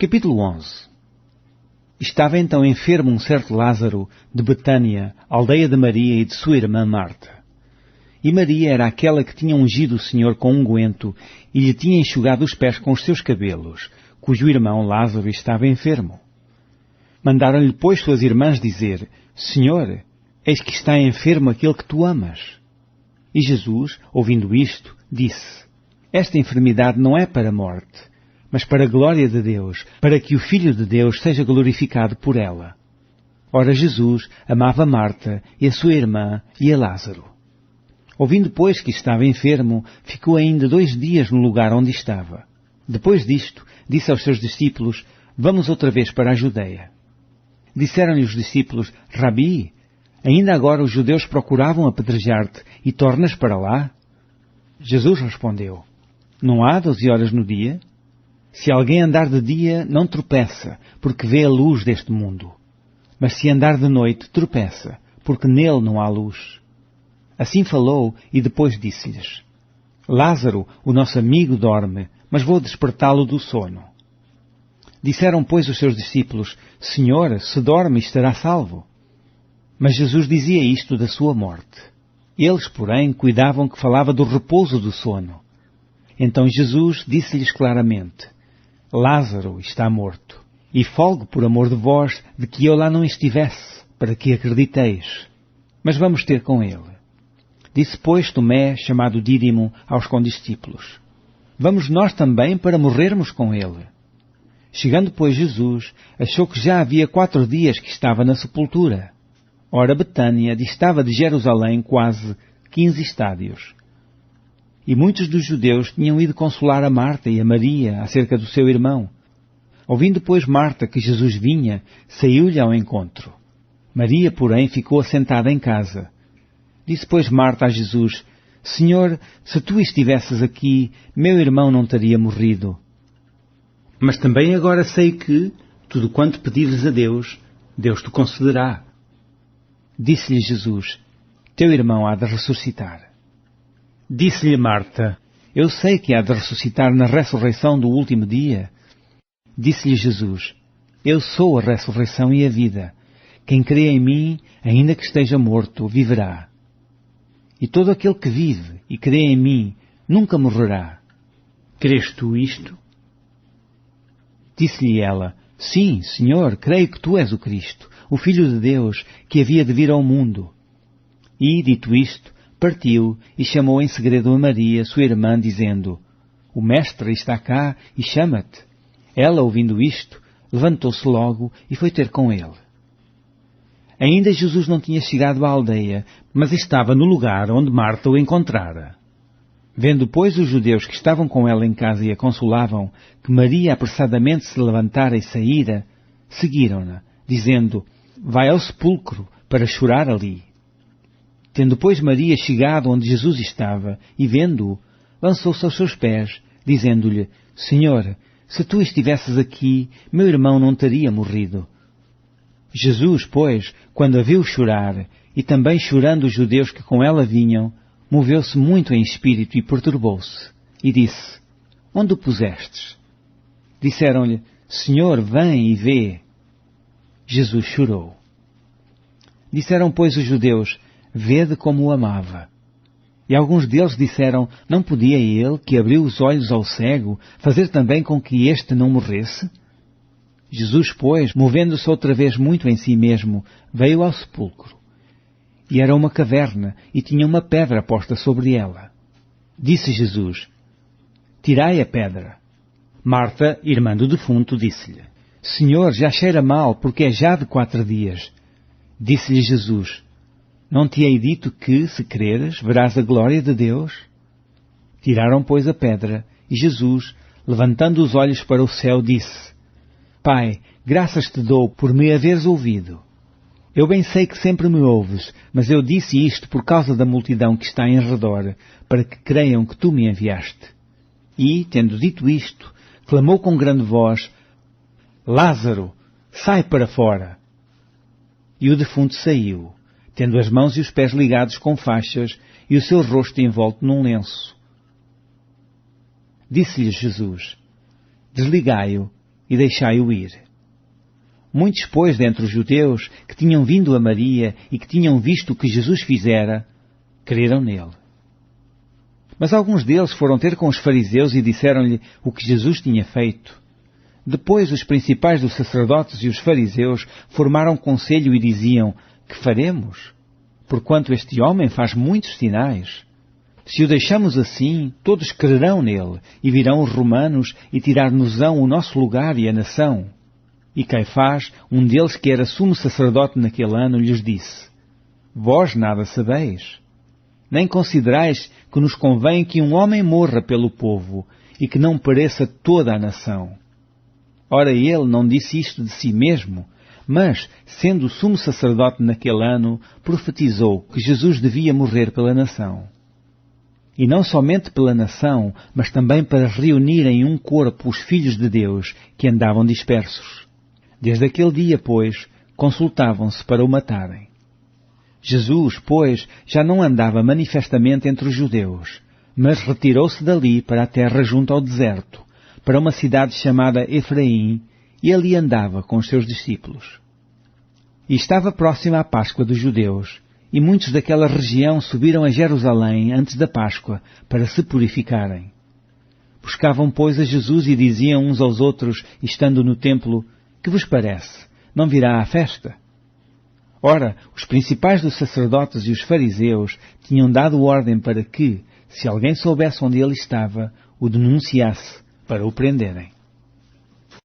Capítulo 11. Estava então enfermo um certo Lázaro de Betânia, aldeia de Maria e de sua irmã Marta. E Maria era aquela que tinha ungido o Senhor com unguento e lhe tinha enxugado os pés com os seus cabelos, cujo irmão Lázaro estava enfermo. Mandaram-lhe, pois, suas irmãs dizer: Senhor, eis que está enfermo aquele que tu amas. E Jesus, ouvindo isto, disse: Esta enfermidade não é para a morte, mas para a glória de Deus, para que o Filho de Deus seja glorificado por ela. Ora, Jesus amava Marta e a sua irmã e a Lázaro. Ouvindo, pois, que estava enfermo, ficou ainda 2 dias no lugar onde estava. Depois disto, disse aos seus discípulos: Vamos outra vez para a Judeia. Disseram-lhe os discípulos: Rabi, ainda agora os judeus procuravam apedrejar-te, e tornas para lá? Jesus respondeu: Não há 12 horas no dia? Se alguém andar de dia, não tropeça, porque vê a luz deste mundo. Mas se andar de noite, tropeça, porque nele não há luz. Assim falou, e depois disse-lhes: Lázaro, o nosso amigo, dorme, mas vou despertá-lo do sono. Disseram, pois, os seus discípulos: Senhor, se dorme, estará salvo. Mas Jesus dizia isto da sua morte. Eles, porém, cuidavam que falava do repouso do sono. Então Jesus disse-lhes claramente: Lázaro está morto, e folgo por amor de vós de que eu lá não estivesse, para que acrediteis. Mas vamos ter com ele. Disse, pois, Tomé, chamado Dídimo, aos condiscípulos: Vamos nós também para morrermos com ele. Chegando, pois, Jesus, achou que já havia 4 dias que estava na sepultura. Ora, Betânia distava de Jerusalém quase 15 estádios. E muitos dos judeus tinham ido consolar a Marta e a Maria acerca do seu irmão. Ouvindo, pois, Marta que Jesus vinha, saiu-lhe ao encontro. Maria, porém, ficou assentada em casa. Disse, pois, Marta a Jesus: Senhor, se tu estivesses aqui, meu irmão não teria morrido. Mas também agora sei que, tudo quanto pedires a Deus, Deus te concederá. Disse-lhe Jesus: Teu irmão há de ressuscitar. Disse-lhe Marta: Eu sei que há de ressuscitar na ressurreição do último dia. Disse-lhe Jesus: Eu sou a ressurreição e a vida. Quem crê em mim, ainda que esteja morto, viverá. E todo aquele que vive e crê em mim, nunca morrerá. Crês tu isto? Disse-lhe ela: Sim, Senhor, creio que tu és o Cristo, o Filho de Deus, que havia de vir ao mundo. E, dito isto, partiu e chamou em segredo a Maria, sua irmã, dizendo: O Mestre está cá e chama-te. Ela, ouvindo isto, levantou-se logo e foi ter com ele. Ainda Jesus não tinha chegado à aldeia, mas estava no lugar onde Marta o encontrara. Vendo, pois, os judeus que estavam com ela em casa e a consolavam, que Maria apressadamente se levantara e saíra, seguiram-na, dizendo: Vai ao sepulcro para chorar ali. Tendo, pois, Maria chegado onde Jesus estava, e vendo-o, lançou-se aos seus pés, dizendo-lhe: Senhor, se tu estivesses aqui, meu irmão não teria morrido. Jesus, pois, quando a viu chorar, e também chorando os judeus que com ela vinham, moveu-se muito em espírito e perturbou-se, e disse: Onde o pusestes? Disseram-lhe: Senhor, vem e vê. Jesus chorou. Disseram, pois, os judeus: Vede como o amava. E alguns deles disseram: Não podia ele, que abriu os olhos ao cego, fazer também com que este não morresse? Jesus, pois, movendo-se outra vez muito em si mesmo, veio ao sepulcro. E era uma caverna, e tinha uma pedra posta sobre ela. Disse Jesus: Tirai a pedra. Marta, irmã do defunto, disse-lhe: Senhor, já cheira mal, porque é já de 4 dias. Disse-lhe Jesus: Não te hei dito que, se creres, verás a glória de Deus? Tiraram, pois, a pedra, e Jesus, levantando os olhos para o céu, disse: Pai, graças te dou por me haveres ouvido. Eu bem sei que sempre me ouves, mas eu disse isto por causa da multidão que está em redor, para que creiam que tu me enviaste. E, tendo dito isto, clamou com grande voz: Lázaro, sai para fora. E o defunto saiu, tendo as mãos e os pés ligados com faixas e o seu rosto envolto num lenço. Disse-lhes Jesus: Desligai-o e deixai-o ir. Muitos, pois, dentre os judeus que tinham vindo a Maria e que tinham visto o que Jesus fizera, creram nele. Mas alguns deles foram ter com os fariseus e disseram-lhe o que Jesus tinha feito. Depois os principais dos sacerdotes e os fariseus formaram conselho e diziam: que faremos? Porquanto este homem faz muitos sinais. Se o deixamos assim, todos crerão nele, e virão os romanos e tirar-nos-ão o nosso lugar e a nação. E Caifás, um deles que era sumo sacerdote naquele ano, lhes disse: vós nada sabeis, nem considerais que nos convém que um homem morra pelo povo, e que não pereça toda a nação. Ora, ele não disse isto de si mesmo, mas, sendo sumo sacerdote naquele ano, profetizou que Jesus devia morrer pela nação. E não somente pela nação, mas também para reunir em um corpo os filhos de Deus que andavam dispersos. Desde aquele dia, pois, consultavam-se para o matarem. Jesus, pois, já não andava manifestamente entre os judeus, mas retirou-se dali para a terra junto ao deserto, para uma cidade chamada Efraim, e ali andava com os seus discípulos. E estava próxima a Páscoa dos judeus, e muitos daquela região subiram a Jerusalém antes da Páscoa, para se purificarem. Buscavam, pois, a Jesus e diziam uns aos outros, estando no templo: que vos parece? Não virá à festa? Ora, os principais dos sacerdotes e os fariseus tinham dado ordem para que, se alguém soubesse onde ele estava, o denunciasse para o prenderem.